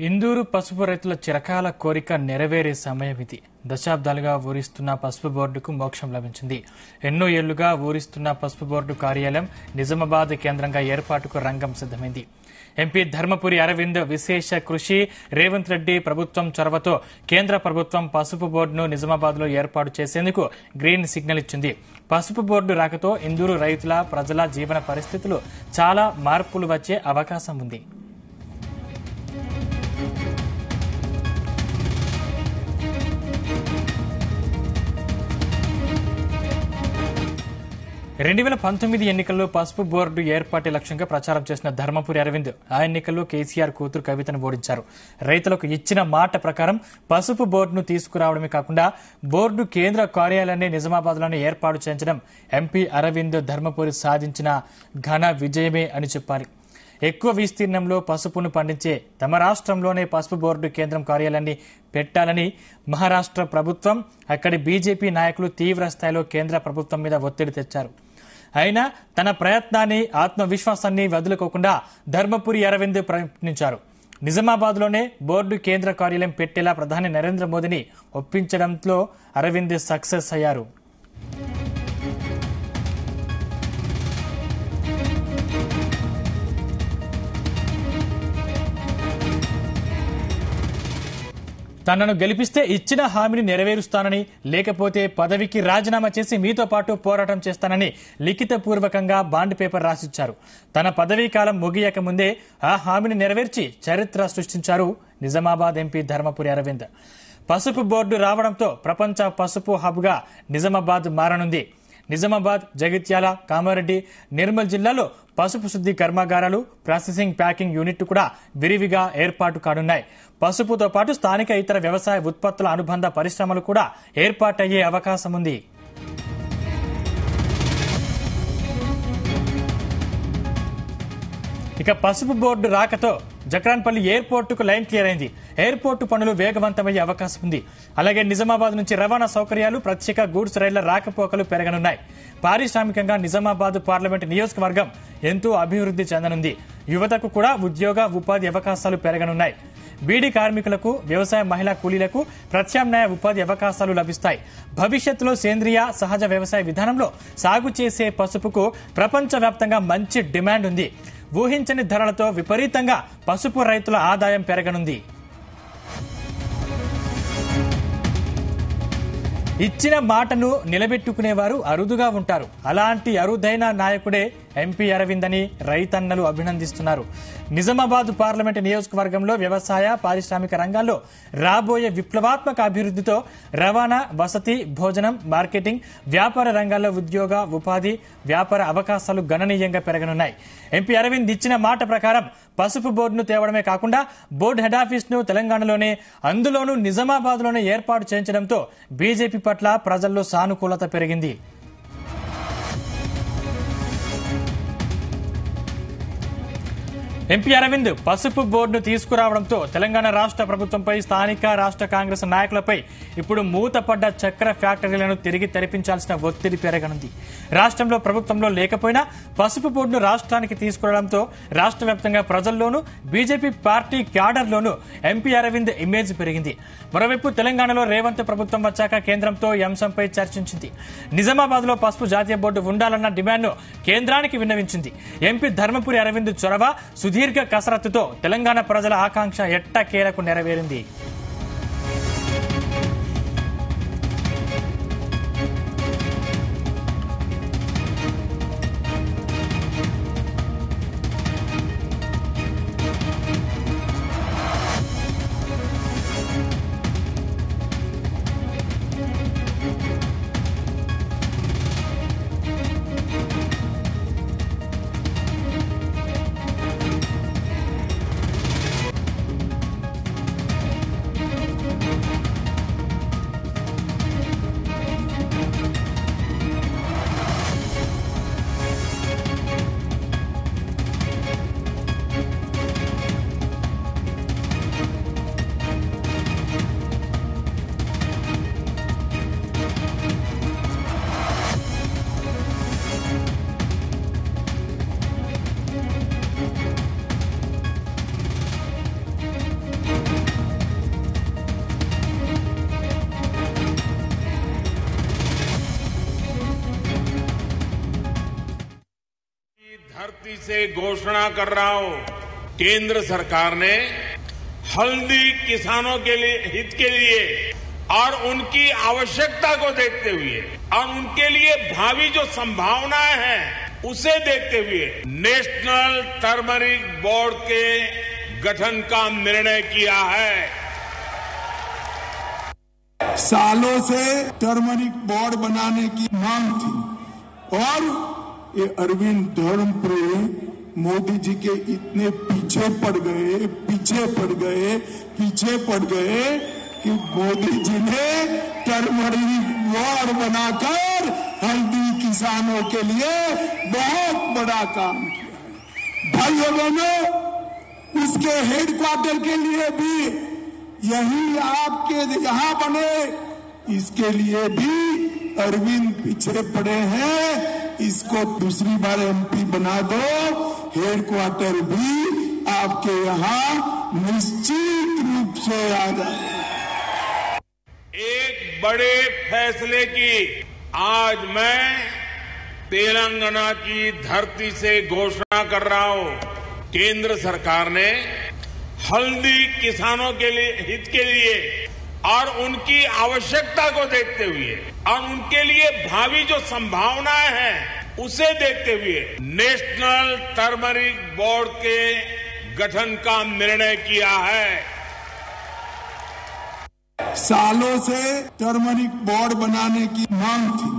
ఇందూరు పసుపు రైతుల చిరకాల కోరిక నెరవేరే సమయం ఇది. దశాబ్దాలుగా ఊరిస్తున్న పసుపు బోర్డుకు మోక్షం లభించింది. ఎన్నో ఏళ్లుగా ఊరిస్తున్న పసుపు బోర్డు కార్యాలయం నిజామాబాద్ కేంద్రంగా ఏర్పాటుకు రంగం సిద్దమైంది. ఎంపీ ధర్మపురి అరవింద్ విశేష కృషి, రేవంత్ రెడ్డి ప్రభుత్వం చొరవతో కేంద్ర ప్రభుత్వం పసుపు బోర్డును నిజామాబాద్ లో ఏర్పాటు చేసేందుకు గ్రీన్ సిగ్నల్ ఇచ్చింది. పసుపు బోర్డు రాకతో ఇందూరు రైతుల ప్రజల జీవన పరిస్థితులు చాలా మార్పులు వచ్చే అవకాశం ఉంది. 2019 ఎన్నికల్లో పసుపు బోర్డు ఏర్పాటు లక్ష్యంగా ప్రచారం చేసిన ధర్మపురి అరవింద్ ఆ ఎన్నికల్లో కేసీఆర్ కూతురు కవితను ఓడించారు. రైతులకు ఇచ్చిన మాట ప్రకారం పసుపు బోర్డును తీసుకురావడమే కాకుండా బోర్డు కేంద్ర కార్యాలయాన్ని నిజామాబాద్లోనే ఏర్పాటు చేయించడం ఎంపీ అరవింద్ ధర్మపురి సాధించిన ఘన విజయమే అని చెప్పారు. ఎక్కువ విస్తీర్ణంలో పసుపును పండించే తమ రాష్ట్రంలోనే పసుపు బోర్డు కేంద్రం కార్యాలయాన్ని పెట్టాలని మహారాష్ట్ర ప్రభుత్వం, అక్కడి బీజేపీ నాయకులు తీవ్ర స్థాయిలో కేంద్ర ప్రభుత్వం మీద ఒత్తిడి తెచ్చారు. అయినా తన ప్రయత్నాన్ని, ఆత్మవిశ్వాసాన్ని వదులుకోకుండా ధర్మపురి అరవింద్ ప్రయత్నించారు. నిజామాబాద్లోనే బోర్డు కేంద్ర కార్యాలయం పెట్టేలా ప్రధాని నరేంద్ర మోదీని ఒప్పించడంలో అరవింద్ సక్సెస్ అయ్యారు. తనను గెలిపిస్తే ఇచ్చిన హామీని నెరవేరుస్తానని, లేకపోతే పదవికి రాజీనామా చేసి మీతో పాటు పోరాటం చేస్తానని లిఖితపూర్వకంగా బాండ్ పేపర్ రాసిచ్చారు. తన పదవీ కాలం ముగియక ముందే ఆ హామీని నెరవేర్చి చరిత్ర సృష్టించారు నిజామాబాద్ ఎంపీ ధర్మపురి అరవింద్. పసుపు బోర్డు రావడంతో ప్రపంచ పసుపు హబ్గా నిజామాబాద్ మారనుంది. నిజామాబాద్, జగిత్యాల, కామారెడ్డి, నిర్మల్ జిల్లాలో పసుపు శుద్ధి కర్మాగారాలు, ప్రాసెసింగ్, ప్యాకింగ్ యూనిట్లు కూడా విరివిగా ఏర్పాటు కానున్నాయి. పసుపుతో పాటు స్థానిక ఇతర వ్యవసాయ ఉత్పత్తుల అనుబంధ పరిశ్రమలు కూడా ఏర్పాటయ్యే అవకాశం ఉంది. ఇక పసుపు బోర్డు రాకతో జక్రాన్పల్లి ఎయిర్పోర్టుకు లైన్ క్లియర్ అయింది. ఎయిర్పోర్టు పనులు వేగవంతమయ్యే అవకాశం ఉంది. అలాగే నిజామాబాద్ నుంచి రవాణా సౌకర్యాలు, ప్రత్యేక గూడ్స్ రైళ్ల రాకపోకలు పెరగనున్నాయి. పారిశ్రామికంగా నిజామాబాద్ పార్లమెంట్ నియోజకవర్గం ఎంతో అభివృద్ధి చెందనుంది. యువతకు కూడా ఉద్యోగ, ఉపాధి అవకాశాలు పెరగనున్నాయి. బీడీ కార్మికులకు, వ్యవసాయ మహిళా కూలీలకు ప్రత్యామ్నాయ ఉపాధి అవకాశాలు లభిస్తాయి. భవిష్యత్తులో సేంద్రియ, సహజ వ్యవసాయ విధానంలో సాగు చేసే పసుపుకు ప్రపంచవ్యాప్తంగా మంచి డిమాండ్ ఉంది. ఊహించని ధరలతో విపరీతంగా పసుపు రైతుల ఆదాయం పెరగనుంది. ఇచ్చిన మాటను నిలబెట్టుకునేవారు అరుదుగా ఉంటారు. అలాంటి అరుదైన నాయకుడే ఎంపీ అరవింద్ అని రైతన్నలు అభినందిస్తున్నారు. నిజామాబాద్ పార్లమెంట్ నియోజకవర్గంలో వ్యవసాయ, పారిశ్రామిక రంగాల్లో రాబోయే విప్లవాత్మక అభివృద్ధితో రవాణా, వసతి, భోజనం, మార్కెటింగ్, వ్యాపార రంగాల్లో ఉద్యోగ, ఉపాధి, వ్యాపార అవకాశాలు గణనీయంగా పెరగనున్నాయి. ఎంపీ అరవింద్ ఇచ్చిన మాట ప్రకారం పసుపు బోర్డును తేవడమే కాకుండా బోర్డు హెడ్ ఆఫీస్ ను తెలంగాణలోనే, అందులోనూ నిజామాబాద్ లోనే ఏర్పాటు చేయించడంతో బీజేపీ పట్ల ప్రజల్లో సానుకూలత పెరిగింది. ఎంపీ అరవింద్ పసుపు బోర్డును తీసుకురావడంతో తెలంగాణ రాష్ట్ర ప్రభుత్వంపై, స్థానిక రాష్ట్ర కాంగ్రెస్ నాయకులపై ఇప్పుడు మూతపడ్డ చక్కెర ఫ్యాక్టరీలను తిరిగి తెరిపించాల్సిన ఒత్తిడి పెరగనుంది. రాష్ట్రంలో ప్రభుత్వంలో లేకపోయినా పసుపు బోర్డును రాష్ట్రానికి తీసుకురావడంతో రాష్ట్ర వ్యాప్తంగా ప్రజల్లోనూ, బీజేపీ పార్టీ క్యాడర్లోనూ ఎంపీ అరవింద్ ఇమేజ్ పెరిగింది. మరోవైపు తెలంగాణలో రేవంత్ ప్రభుత్వం వచ్చాక కేంద్రంతో ఈ అంశంపై చర్చించింది. నిజామాబాద్ లో పసుపు జాతీయ బోర్డు ఉండాలన్న డిమాండ్ను కేంద్రానికి విన్నవించింది. ఎంపీ ధర్మపురి అరవింద్ చొరవ, సుదీర్ఘ కసరత్తుతో తెలంగాణ ప్రజల ఆకాంక్ష ఎట్టకేలకు నెరవేరింది. से घोषणा कर रहा हूं, केंद्र सरकार ने हल्दी किसानों के लिए हित के लिए और उनकी आवश्यकता को देखते हुए और उनके लिए भावी जो संभावनाएं हैं उसे देखते हुए नेशनल टर्मरिक बोर्ड के गठन का निर्णय किया है। सालों से टर्मरिक बोर्ड बनाने की मांग थी और ये अरविंद धर्मपुरी मोदी जी के इतने पीछे पड़ गए कि मोदी जी ने टर्मरिक बोर्ड बनाकर हल्दी किसानों के लिए बहुत बड़ा काम किया है। भाइयों बहनों, उसके हेडक्वार्टर के लिए भी यही आपके यहाँ बने, इसके लिए भी अरविंद पीछे पड़े हैं। इसको दूसरी बार एमपी बना दो, हेडक्वार्टर भी आपके यहाँ निश्चित रूप से आ जाए। एक बड़े फैसले की आज मैं तेलंगाना की धरती से घोषणा कर रहा हूं। केंद्र सरकार ने हल्दी किसानों के लिए हित के लिए और उनकी आवश्यकता को देखते हुए और उनके लिए भावी जो संभावनाएं हैं उसे देखते हुए नेशनल टर्मरिक बोर्ड के गठन का निर्णय किया है। सालों से टर्मरिक बोर्ड बनाने की मांग थी